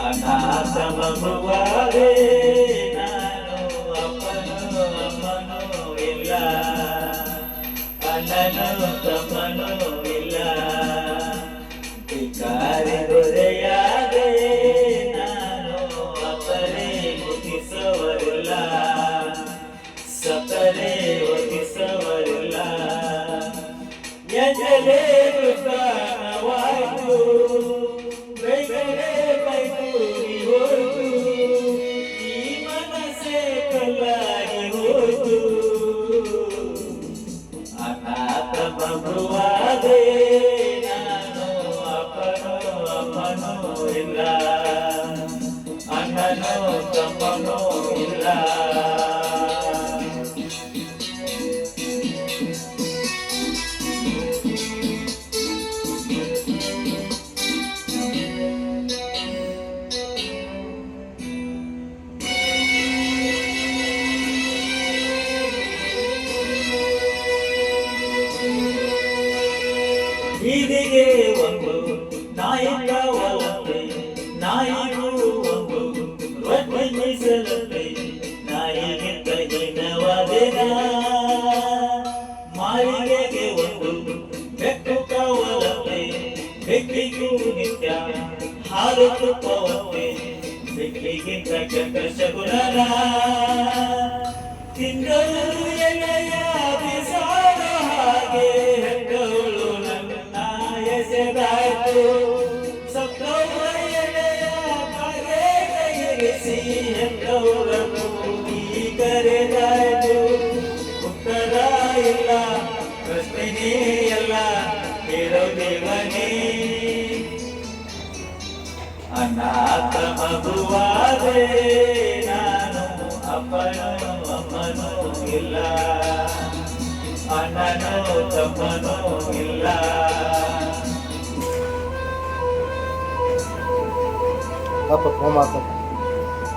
ಅನಾಥ ಮಗುವಾದೆ ನಾನು, ಅಪ್ಪನೂ ಅಮ್ಮನೂ ಇಲ್ಲ, ಅಣ್ಣನೂ ತಮ್ಮನೂ ಇಲ್ಲ. ಭಿಕಾರಿ ದೊರೆಯಾದೆ ನಾನು, ಅಪ್ಪರೇ ಮುಗಿಸವರಿಲ್ಲ, ಸತ್ತರೆ ಒಗಿಸವರಿಲ್ಲ. ಎಜಲೆ ದುಕಾನವಾಯ್ತು, ಬೈಗರೆ ಬೈಗೂರಿ ಹೋಯ್ತು, ಈ ಮನಸ್ಸೇ ಕಲ್ಲಾಗಿ ಹೋಯ್ತು. ಅನಾಥ ಮಗುವಾದೆ ನಾನು, ಅಪ್ಪನೂ ಅಮ್ಮನೂ ಇಲ್ಲ, ಅಣ್ಣನೂ ತಮ್ಮನೂ ಇಲ್ಲ. ಬೀದಿಗೆ ಒಂದು ನಾಯಿಕವಲಂತೆ, ನಾಯಿಗೂ ಒಂದು ರೊಟ್ಟಿ ಮೀಸಲಂತೆ, ನಾಯಿಗಿಂತ ಹೀನವಾದೆನ. ಮಾಳಿಗೆಗೆ ಒಂದು ಬೆಕ್ಕು ಕವಲಂತೆ, ಬೆಕ್ಕಿಗೂ ನಿತ್ಯ ಹಾಲು ತುಪ್ಪವಂತೆ, ಬೆಕ್ಕಿಗಿಂತ ಕೆಟ್ಟ ಶಗುನನ. ತಿಂಗಳು ಎಲೆಯ ಬಿಸಾಡ ಹಾಗೆ ಹೆಟ್ಟವಳು ನನ್ನ ಎಸೆದಾಯ್ತು, ಸತ್ತವಳ ಎಲೆಯ ಕರೆಯಿರಿಸಿ ಹೆಟ್ಟವಳ ಕೂಗಿ ಕರೆದಾಯ್ತು. ಉತ್ತರ ಇಲ್ಲ, ಪ್ರಶ್ನೆನೇ ಎಲ್ಲ, ಕೇಳೋ ದೇವನೇ. ಅನಾಥ ಮಗುವಾದೆ ನಾನು, ಅಪ್ಪನೂ ಅಮ್ಮನೂ ಇಲ್ಲ, ಅಣ್ಣನೂ ತಮ್ಮನೂ ಇಲ್ಲ. Apa, mau makan?